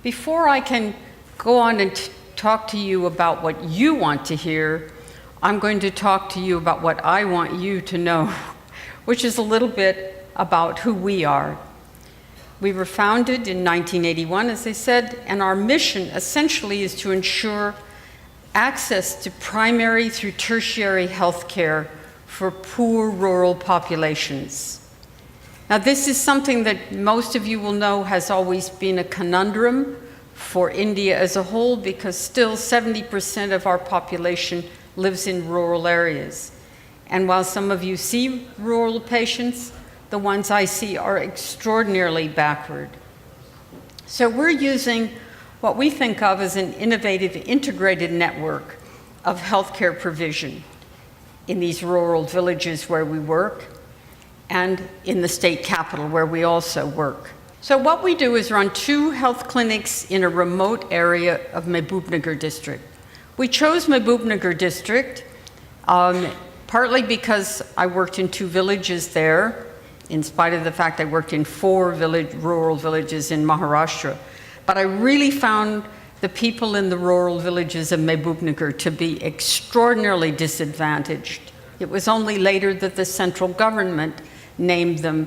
before I can go on and talk to you about what you want to hear, I'm going to talk to you about what I want you to know, which is a little bit about who we are. We were founded in 1981, as I said, and our mission essentially is to ensure access to primary through tertiary health care for poor rural populations. Now, this is something that most of you will know has always been a conundrum for India as a whole, because still 70% of our population lives in rural areas. And while some of you see rural patients, the ones I see are extraordinarily backward. So we're using what we think of as an innovative integrated network of healthcare provision in these rural villages where we work, and in the state capital where we also work. So what we do is run 2 health clinics in a remote area of Mehbubnagar district. We chose Mehbubnagar district partly because I worked in 2 villages there, in spite of the fact I worked in 4 rural villages in Maharashtra. But I really found the people in the rural villages of Mehbubnagar to be extraordinarily disadvantaged. It was only later that the central government named them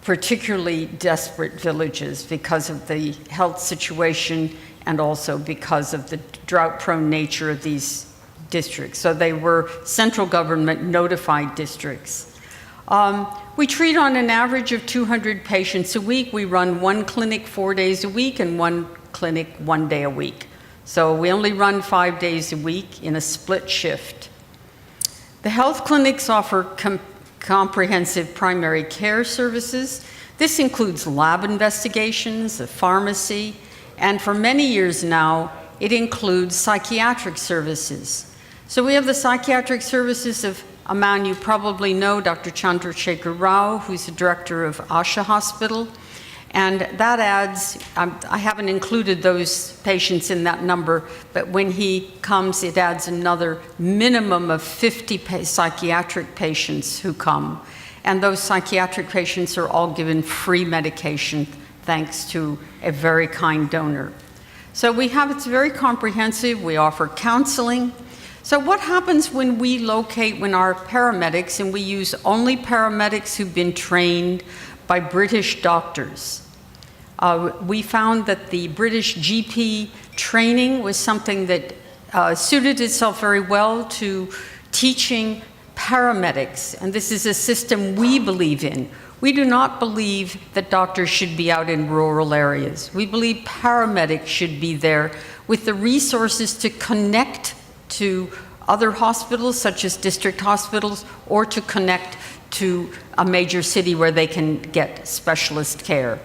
particularly desperate villages because of the health situation and also because of the drought-prone nature of these districts. So they were central government notified districts. We treat on an average of 200 patients a week. We run 1 clinic 4 days a week and 1 clinic 1 day a week. So we only run 5 days a week in a split shift. The health clinics offer comprehensive primary care services. This includes lab investigations, a pharmacy, and for many years now, it includes psychiatric services. So we have the psychiatric services of a man you probably know, Dr. Chandrasekhar Rao, who's the director of Asha Hospital. And that adds, I haven't included those patients in that number, but when he comes, it adds another minimum of 50 psychiatric patients who come. And those psychiatric patients are all given free medication thanks to a very kind donor. So it's very comprehensive. We offer counseling. So what happens when our paramedics, and we use only paramedics who've been trained by British doctors. We found that the British GP training was something that suited itself very well to teaching paramedics, and this is a system we believe in. We do not believe that doctors should be out in rural areas. We believe paramedics should be there with the resources to connect to other hospitals, such as district hospitals, or to connect to a major city where they can get specialist care.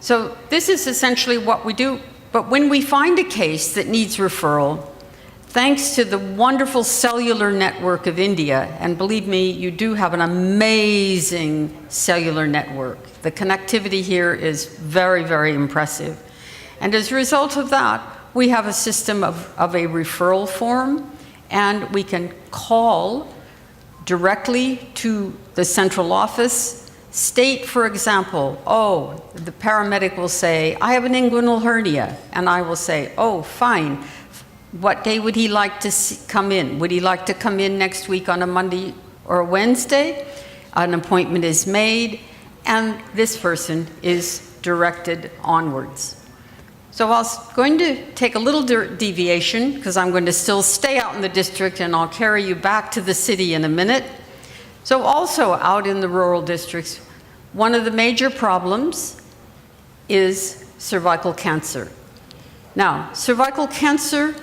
So this is essentially what we do. But when we find a case that needs referral, thanks to the wonderful cellular network of India, and believe me, you do have an amazing cellular network. The connectivity here is very, very impressive. And as a result of that, we have a system of a referral form, and we can call directly to the central office, state, for example, the paramedic will say, I have an inguinal hernia, and I will say, oh, fine. What day would he like to come in? Would he like to come in next week on a Monday or a Wednesday? An appointment is made, and this person is directed onwards. So I was going to take a little deviation, because I'm going to still stay out in the district, and I'll carry you back to the city in a minute. So also out in the rural districts, one of the major problems is cervical cancer. Now, cervical cancer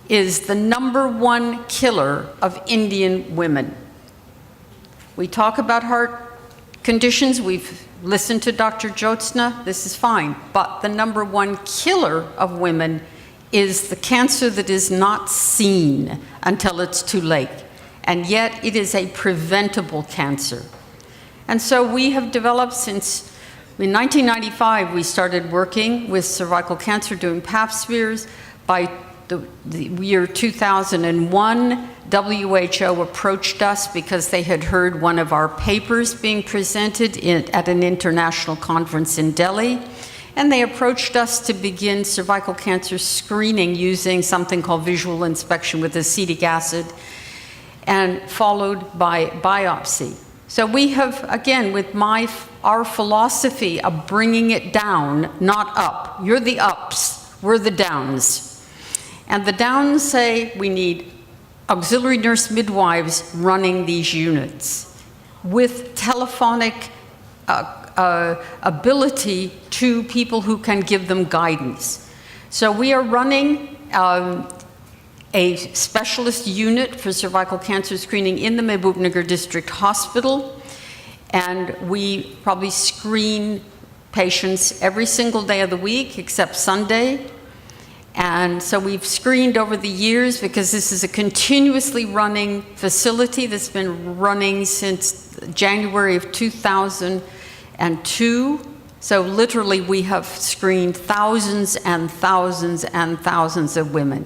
is the #1 killer of Indian women. We talk about heart conditions. We've listened to Dr. Jyotsna. This is fine. But the #1 killer of women is the cancer that is not seen until it's too late. And yet it is a preventable cancer. And so we have developed since, in 1995, we started working with cervical cancer, doing pap smears. By the year 2001, WHO approached us because they had heard one of our papers being presented at an international conference in Delhi. And they approached us to begin cervical cancer screening using something called visual inspection with acetic acid, and followed by biopsy. So we have, again, with our philosophy of bringing it down, not up. You're the ups, we're the downs. And the downs say we need auxiliary nurse midwives running these units with telephonic ability to people who can give them guidance. So we are running a specialist unit for cervical cancer screening in the Mehboob District Hospital, and we probably screen patients every single day of the week except Sunday. And so we've screened over the years because this is a continuously running facility that's been running since January of 2002. So literally we have screened thousands and thousands and thousands of women.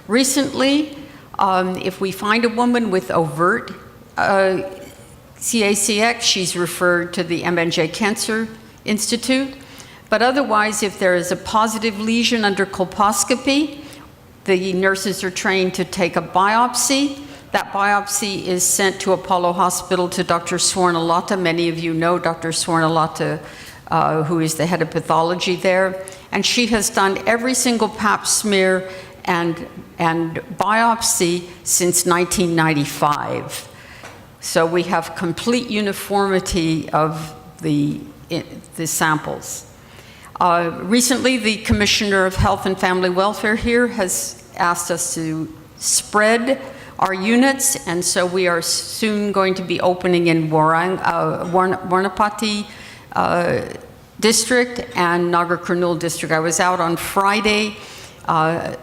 Recently, if we find a woman with overt CACX, she's referred to the MNJ Cancer Institute. But otherwise, if there is a positive lesion under colposcopy, the nurses are trained to take a biopsy. That biopsy is sent to Apollo Hospital to Dr. Swarnalata. Many of you know Dr. Swarnalata, who is the head of pathology there. And she has done every single pap smear and biopsy since 1995. So we have complete uniformity of the samples. Recently, the Commissioner of Health and Family Welfare here has asked us to spread our units, and so we are soon going to be opening in Warnapati District and Nagar Kurnool District. I was out on Friday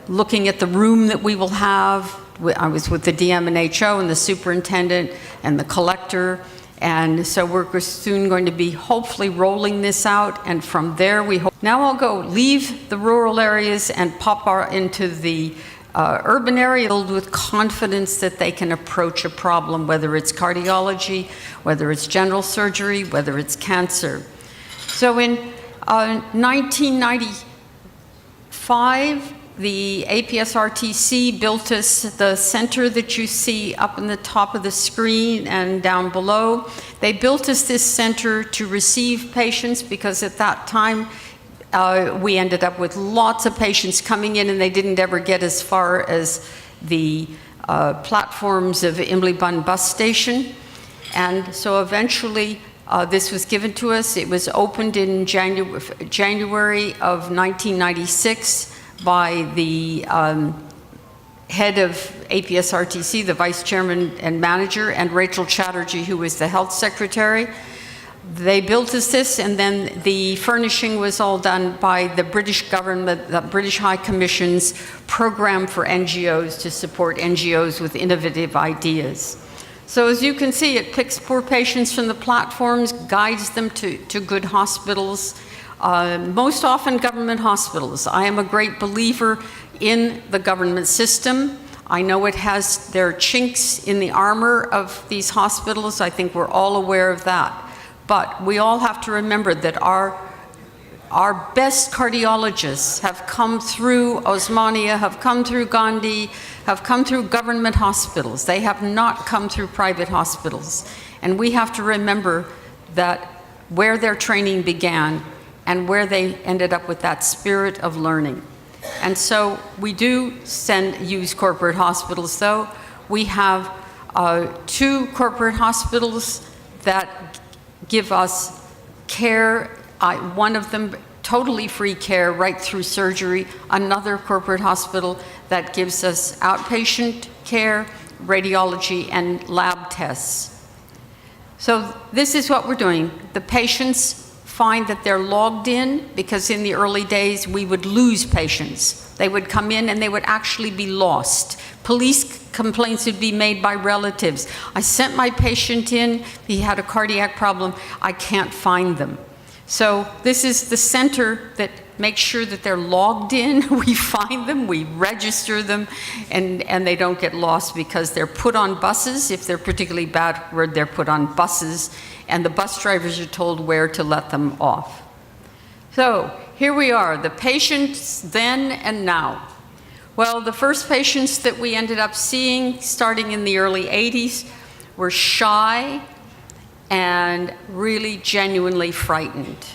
looking at the room that we will have. I was with the DM and HO and the superintendent and the collector. And so we're soon going to be hopefully rolling this out, and from there we hope. Now I'll leave the rural areas and pop into the urban area filled with confidence that they can approach a problem, whether it's cardiology, whether it's general surgery, whether it's cancer. So in 1995, the APSRTC built us the center that you see up in the top of the screen and down below. They built us this center to receive patients because at that time we ended up with lots of patients coming in and they didn't ever get as far as the platforms of Imliban bus station. And so eventually this was given to us. It was opened in January of 1996. By the head of APSRTC, the vice chairman and manager, and Rachel Chatterjee, who was the health secretary. They built us this, and then the furnishing was all done by the British government, the British High Commission's program for NGOs to support NGOs with innovative ideas. So as you can see, it picks poor patients from the platforms, guides them to good hospitals, most often government hospitals. I am a great believer in the government system. I know it has their chinks in the armor of these hospitals. I think we're all aware of that. But we all have to remember that our best cardiologists have come through Osmania, have come through Gandhi, have come through government hospitals. They have not come through private hospitals. And we have to remember that where their training began and where they ended up with that spirit of learning. And so we do use corporate hospitals, though. We have 2 corporate hospitals that give us care. One of them totally free care right through surgery. Another corporate hospital that gives us outpatient care, radiology, and lab tests. So this is what we're doing. The patients find that they're logged in, because in the early days we would lose patients. They would come in and they would actually be lost. Police complaints would be made by relatives. I sent my patient in, he had a cardiac problem, I can't find them. So this is the center that make sure that they're logged in. We find them, we register them, and they don't get lost because they're put on buses. If they're particularly backward, they're put on buses, and the bus drivers are told where to let them off. So here we are, the patients then and now. Well, the first patients that we ended up seeing starting in the early 80s were shy and really genuinely frightened.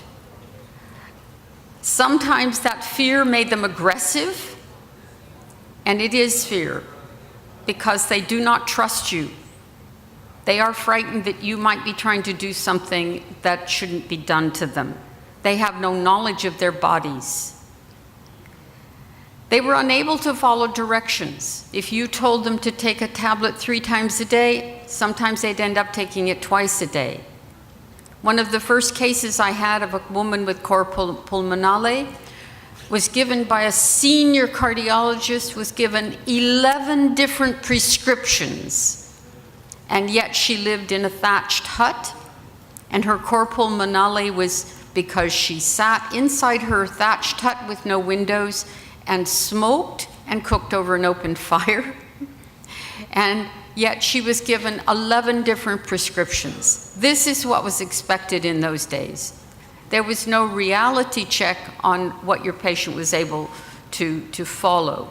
Sometimes that fear made them aggressive, and it is fear, because they do not trust you. They are frightened that you might be trying to do something that shouldn't be done to them. They have no knowledge of their bodies. They were unable to follow directions. If you told them to take a tablet 3 times a day, sometimes they'd end up taking it twice a day. One of the first cases I had of a woman with cor pulmonale was given by a senior cardiologist, was given 11 different prescriptions, and yet she lived in a thatched hut, and her cor pulmonale was because she sat inside her thatched hut with no windows and smoked and cooked over an open fire. And yet she was given 11 different prescriptions. This is what was expected in those days. There was no reality check on what your patient was able to follow.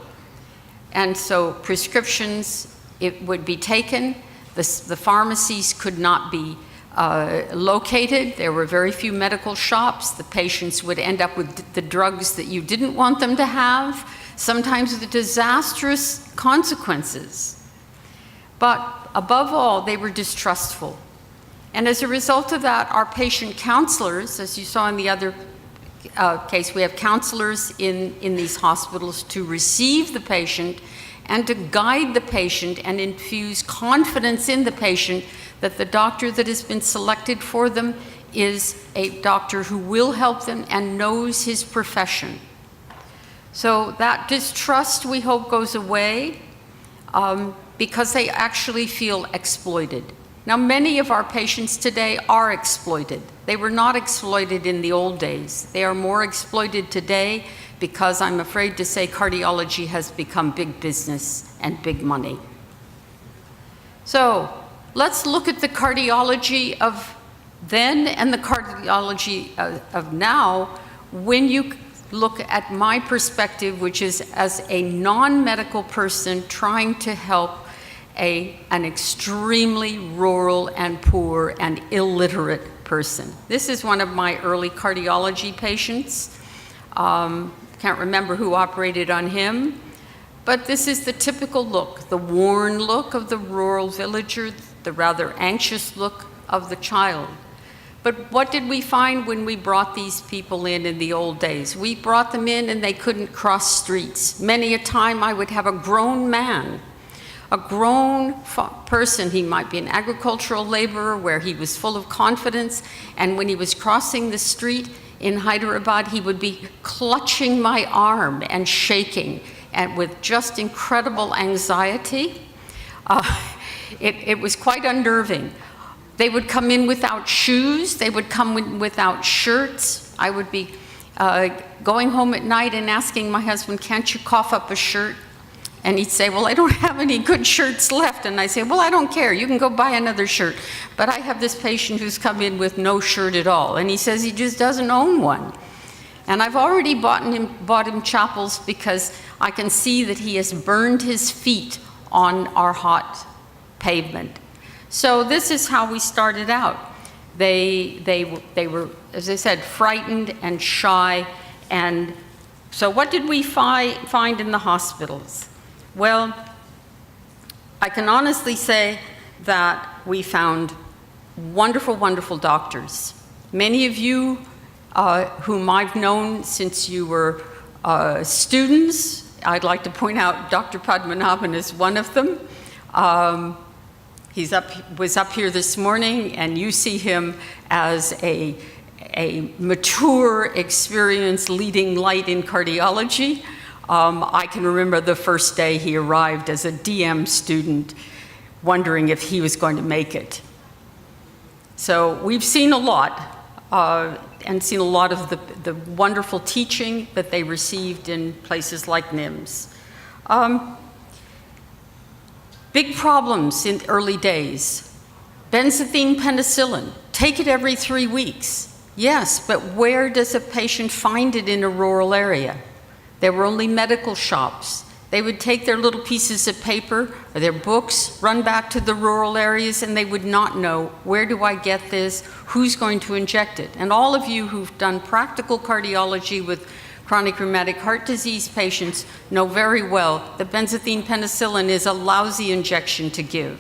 And so prescriptions, it would be taken. The pharmacies could not be located. There were very few medical shops. The patients would end up with the drugs that you didn't want them to have, sometimes with disastrous consequences. But above all, they were distrustful. And as a result of that, our patient counselors, as you saw in the other case, we have counselors in these hospitals to receive the patient and to guide the patient and infuse confidence in the patient that the doctor that has been selected for them is a doctor who will help them and knows his profession. So that distrust, we hope, goes away because they actually feel exploited. Now, many of our patients today are exploited. They were not exploited in the old days. They are more exploited today because I'm afraid to say cardiology has become big business and big money. So let's look at the cardiology of then and the cardiology of now when you look at my perspective, which is as a non-medical person trying to help an extremely rural and poor and illiterate person. This is one of my early cardiology patients. Can't remember who operated on him, but this is the typical look, the worn look of the rural villager, the rather anxious look of the child. But what did we find when we brought these people in the old days? We brought them in and they couldn't cross streets. Many a time I would have a grown man, a grown person, he might be an agricultural laborer where he was full of confidence, and when he was crossing the street in Hyderabad, he would be clutching my arm and shaking and with just incredible anxiety. It was quite unnerving. They would come in without shoes, they would come in without shirts. I would be going home at night and asking my husband, can't you cough up a shirt? And he'd say, well, I don't have any good shirts left. And I say, well, I don't care, you can go buy another shirt. But I have this patient who's come in with no shirt at all. And he says he just doesn't own one. And I've already bought him chapels because I can see that he has burned his feet on our hot pavement. So this is how we started out. They were, as I said, frightened and shy. And so what did we find in the hospitals? Well, I can honestly say that we found wonderful, wonderful doctors. Many of you whom I've known since you were students, I'd like to point out Dr. Padmanabhan is one of them. Was up here this morning, and you see him as a mature, experienced leading light in cardiology. I can remember the first day he arrived as a DM student, wondering if he was going to make it. So we've seen a lot and seen a lot of the wonderful teaching that they received in places like NIMS. Big problems in early days. Benzathine penicillin, take it every 3 weeks. Yes, but where does a patient find it in a rural area? There were only medical shops. They would take their little pieces of paper or their books, run back to the rural areas, and they would not know, where do I get this? Who's going to inject it? And all of you who've done practical cardiology with chronic rheumatic heart disease patients know very well that benzathine penicillin is a lousy injection to give.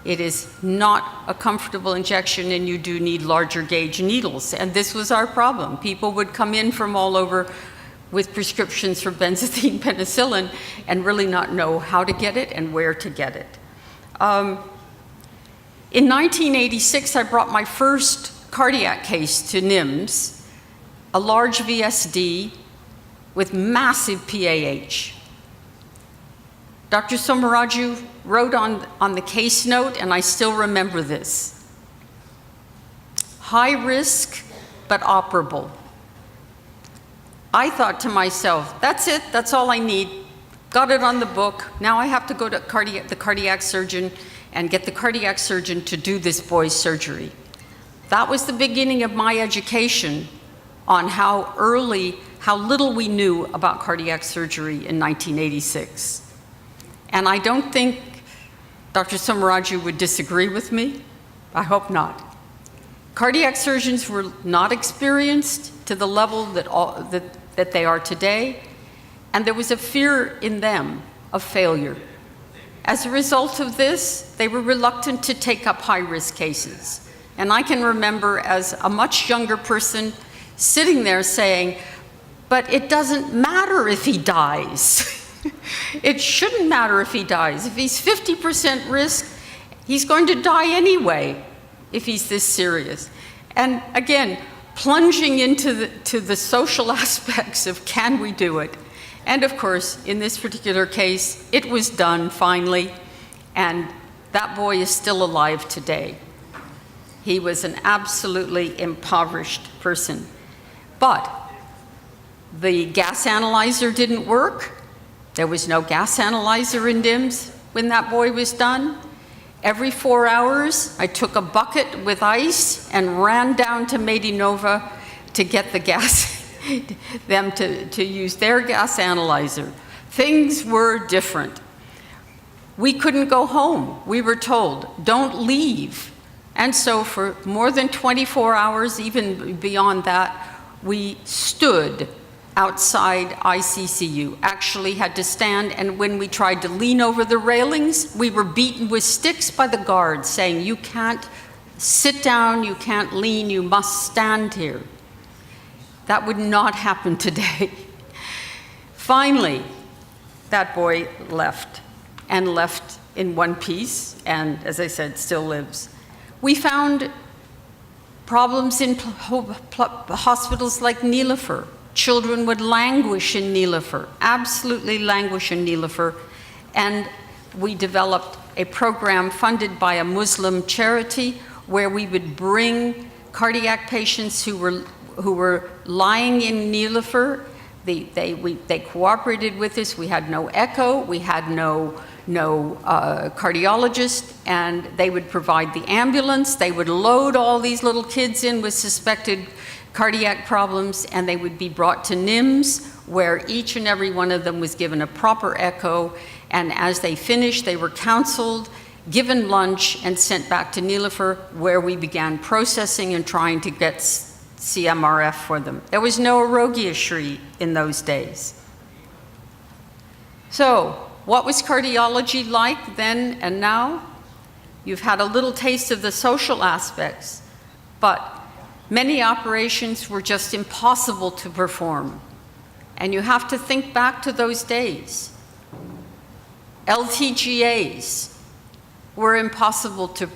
It is not a comfortable injection, and you do need larger gauge needles. And this was our problem. People would come in from all over with prescriptions for benzathine penicillin and really not know how to get it and where to get it. In 1986, I brought my first cardiac case to NIMS, a large VSD with massive PAH. Dr. Somaraju wrote on the case note, and I still remember this: high risk, but operable. I thought to myself, that's it, that's all I need. Got it on the book. Now I have to go to the cardiac surgeon and get the cardiac surgeon to do this boy's surgery. That was the beginning of my education on how little we knew about cardiac surgery in 1986. And I don't think Dr. Somaraju would disagree with me. I hope not. Cardiac surgeons were not experienced to the level that they are today, and there was a fear in them of failure. As a result of this, they were reluctant to take up high-risk cases. And I can remember as a much younger person sitting there saying, but it doesn't matter if he dies. It shouldn't matter if he dies. If he's 50% risk, he's going to die anyway if he's this serious. And again, plunging into the social aspects of can we do it? And of course, in this particular case, it was done finally, and that boy is still alive today. He was an absolutely impoverished person. But the gas analyzer didn't work. There was no gas analyzer in NIMS when that boy was done. Every 4 hours, I took a bucket with ice and ran down to Medinova to get the gas, them to use their gas analyzer. Things were different. We couldn't go home. We were told, don't leave. And so for more than 24 hours, even beyond that, we stood outside ICCU, actually had to stand, and when we tried to lean over the railings, we were beaten with sticks by the guards saying, you can't sit down, you can't lean, you must stand here. That would not happen today. Finally, that boy left, and left in one piece, and as I said, still lives. We found problems in hospitals like Nilafur. Children would languish in Nilafur, absolutely languish in Nilafur. And we developed a program funded by a Muslim charity where we would bring cardiac patients who were lying in Nilafur. They cooperated with us. We had no echo, we had no cardiologist, and they would provide the ambulance. They would load all these little kids in with suspected cardiac problems, and they would be brought to NIMS, where each and every one of them was given a proper echo, and as they finished, they were counseled, given lunch, and sent back to Nilafur, where we began processing and trying to get CMRF for them. There was no Arogya in those days. So, what was cardiology like then and now? You've had a little taste of the social aspects, but many operations were just impossible to perform. And you have to think back to those days. LTGAs were impossible to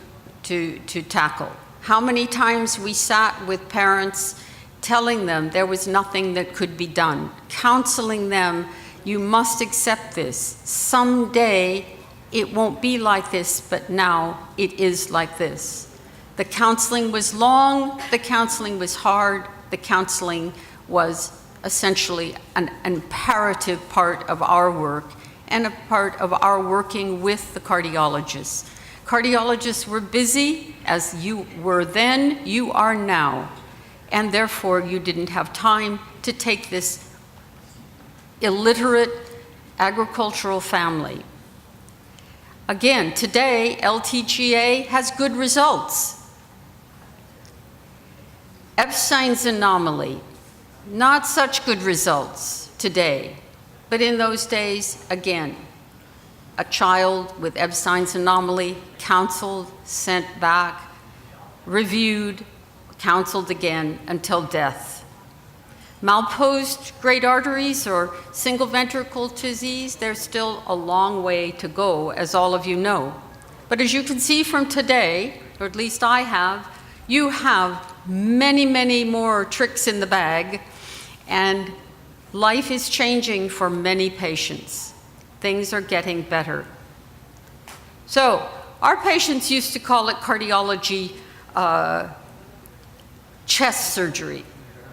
tackle. How many times we sat with parents telling them there was nothing that could be done, counseling them, you must accept this. Someday it won't be like this, but now it is like this. The counseling was long, the counseling was hard, the counseling was essentially an imperative part of our work and a part of our working with the cardiologists. Cardiologists were busy, as you were then, you are now, and therefore you didn't have time to take this illiterate agricultural family. Again, today, LTGA has good results. Epstein's anomaly, not such good results today, but in those days, again, a child with Epstein's anomaly, counseled, sent back, reviewed, counseled again until death. Malposed great arteries or single ventricle disease, there's still a long way to go, as all of you know. But as you can see from today, or at least I have, you have many, many more tricks in the bag, and life is changing for many patients. Things are getting better. So, our patients used to call it cardiology chest surgery,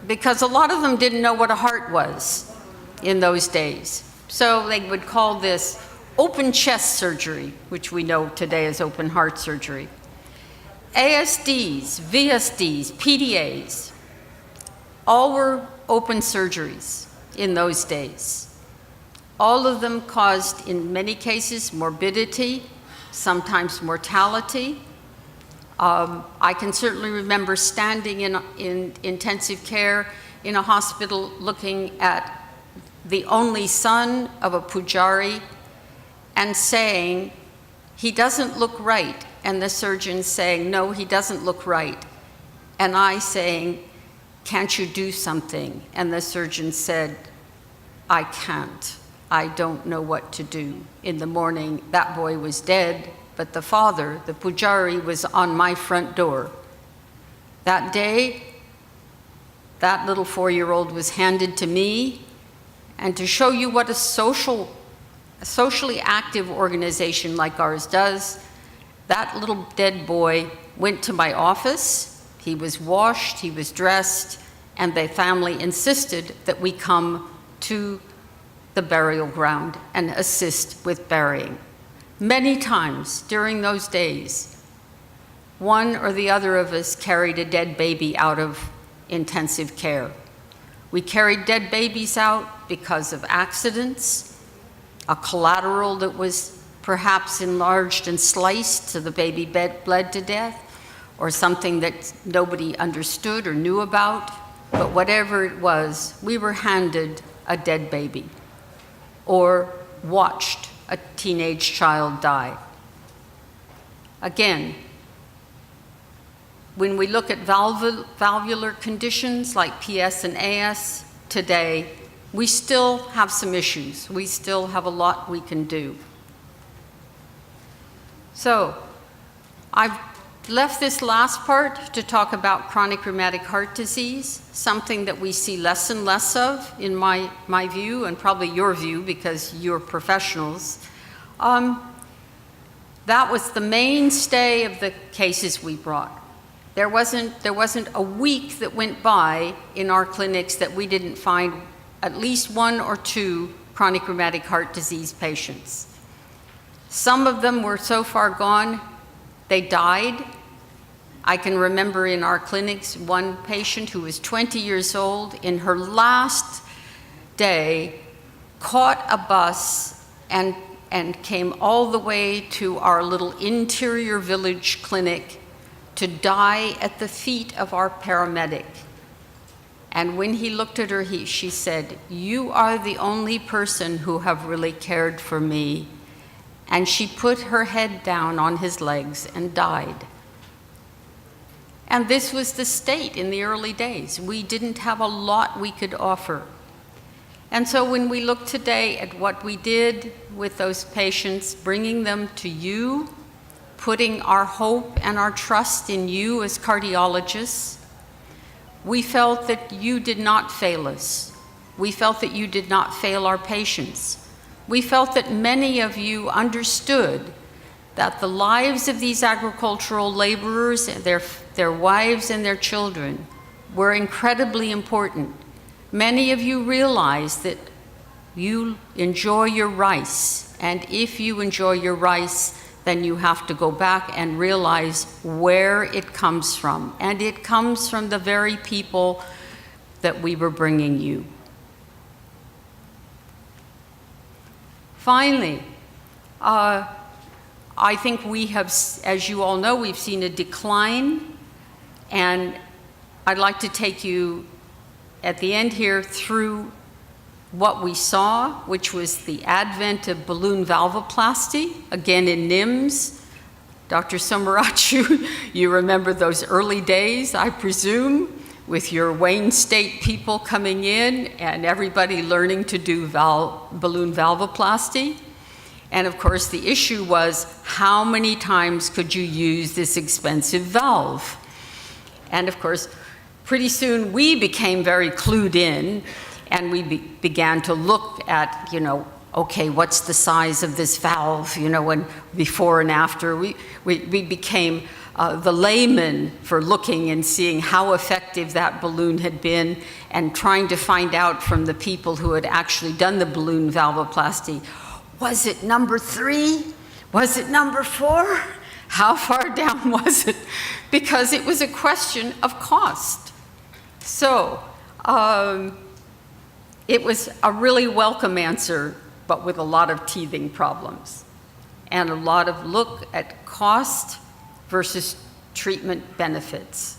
because a lot of them didn't know what a heart was in those days. So they would call this open chest surgery, which we know today as open heart surgery. ASDs, VSDs, PDAs, all were open surgeries in those days. All of them caused, in many cases, morbidity, sometimes mortality. I can certainly remember standing in intensive care in a hospital looking at the only son of a pujari and saying, he doesn't look right, and the surgeon saying, no, he doesn't look right, and I saying, can't you do something? And the surgeon said, I can't. I don't know what to do. In the morning, that boy was dead, but the father, the pujari, was on my front door. That day, that little 4-year-old was handed to me, and to show you what a socially active organization like ours does, that little dead boy went to my office. He was washed, he was dressed, and the family insisted that we come to the burial ground and assist with burying. Many times during those days, one or the other of us carried a dead baby out of intensive care. We carried dead babies out because of accidents, a collateral that was perhaps enlarged and sliced so the baby bled to death, or something that nobody understood or knew about. But whatever it was, we were handed a dead baby or watched a teenage child die. Again, when we look at valvular conditions like PS and AS today, we still have some issues. We still have a lot we can do. So, I've left this last part to talk about chronic rheumatic heart disease, something that we see less and less of in my view, and probably your view because you're professionals. That was the mainstay of the cases we brought. There wasn't a week that went by in our clinics that we didn't find at least 1 or 2 chronic rheumatic heart disease patients. Some of them were so far gone, they died. I can remember in our clinics one patient who was 20 years old, in her last day, caught a bus and came all the way to our little interior village clinic to die at the feet of our paramedic. And when he looked at her, she said, "You are the only person who have really cared for me." And she put her head down on his legs and died. And this was the state in the early days. We didn't have a lot we could offer. And so when we look today at what we did with those patients, bringing them to you, putting our hope and our trust in you as cardiologists, we felt that you did not fail us. We felt that you did not fail our patients. We felt that many of you understood that the lives of these agricultural laborers, their wives and their children, were incredibly important. Many of you realize that you enjoy your rice, and if you enjoy your rice, then you have to go back and realize where it comes from. And it comes from the very people that we were bringing you. Finally, I think we have, as you all know, we've seen a decline, and I'd like to take you at the end here through what we saw, which was the advent of balloon valvoplasty, again in NIMS. Dr. Somarachu, you remember those early days, I presume, with your Wayne State people coming in and everybody learning to do balloon valvoplasty. And of course, the issue was, how many times could you use this expensive valve? And of course, pretty soon we became very clued in, and we began to look at, okay, what's the size of this valve, and before and after. We became the layman for looking and seeing how effective that balloon had been, and trying to find out from the people who had actually done the balloon valvoplasty, was it number 3? Was it number 4? How far down was it? Because it was a question of cost. So it was a really welcome answer, but with a lot of teething problems and a lot of look at cost versus treatment benefits.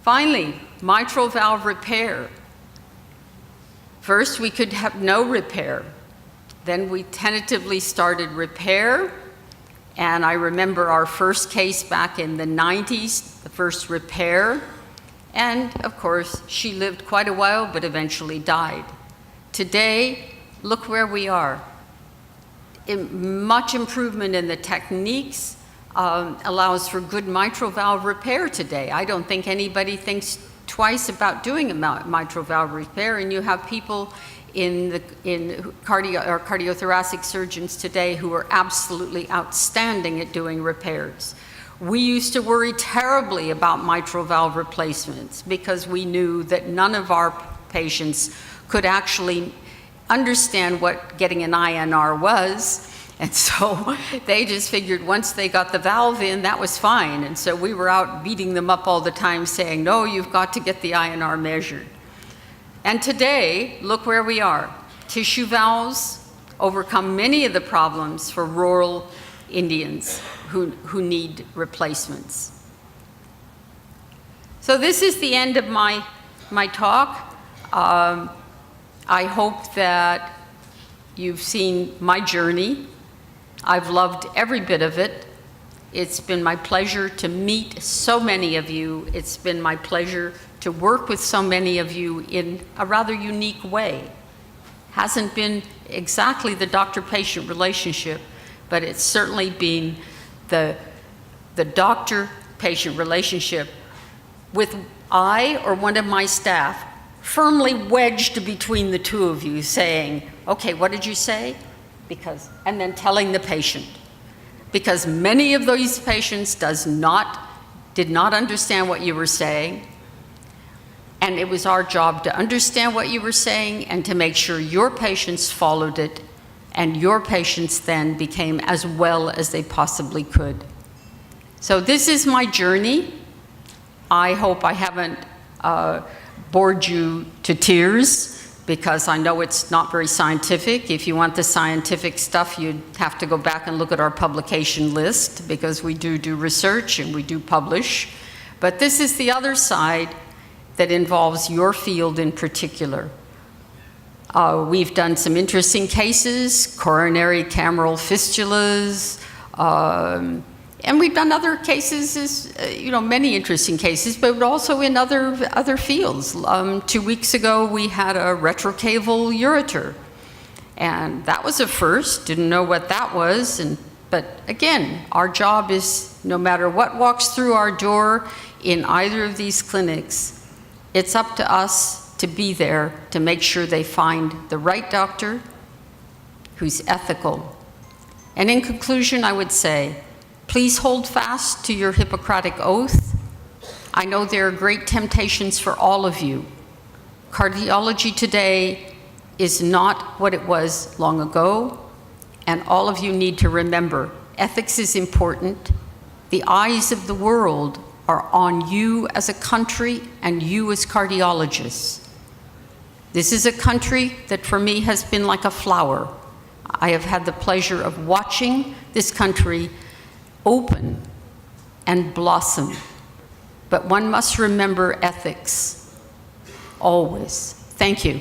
Finally, mitral valve repair. First, we could have no repair. Then we tentatively started repair, and I remember our first case back in the 90s, the first repair, and of course, she lived quite a while, but eventually died. Today, look where we are. Much improvement in the techniques allows for good mitral valve repair today. I don't think anybody thinks twice about doing a mitral valve repair, and you have people in cardiothoracic surgeons today who are absolutely outstanding at doing repairs. We used to worry terribly about mitral valve replacements because we knew that none of our patients could actually understand what getting an INR was. And so they just figured once they got the valve in, that was fine. And so we were out beating them up all the time saying, no, you've got to get the INR measured. And today, look where we are. Tissue valves overcome many of the problems for rural Indians who need replacements. So this is the end of my talk. I hope that you've seen my journey. I've loved every bit of it. It's been my pleasure to meet so many of you. It's been my pleasure to work with so many of you in a rather unique way. Hasn't been exactly the doctor-patient relationship, but it's certainly been the doctor-patient relationship with I or one of my staff firmly wedged between the two of you saying, okay, what did you say? And then telling the patient. Because many of those patients did not understand what you were saying, and it was our job to understand what you were saying and to make sure your patients followed it, and your patients then became as well as they possibly could. So this is my journey. I hope I haven't bored you to tears, because I know it's not very scientific. If you want the scientific stuff, you'd have to go back and look at our publication list, because we do research and we do publish. But this is the other side that involves your field in particular. We've done some interesting cases, coronary cameral fistulas, and we've done other cases, many interesting cases, but also in other fields. 2 weeks ago, we had a retrocaval ureter, and that was a first. Didn't know what that was, but again, our job is, no matter what walks through our door in either of these clinics, it's up to us to be there to make sure they find the right doctor who's ethical. And in conclusion, I would say, please hold fast to your Hippocratic oath. I know there are great temptations for all of you. Cardiology today is not what it was long ago, and all of you need to remember, ethics is important. The eyes of the world are on you as a country and you as cardiologists. This is a country that for me has been like a flower. I have had the pleasure of watching this country open and blossom. But one must remember ethics, always. Thank you.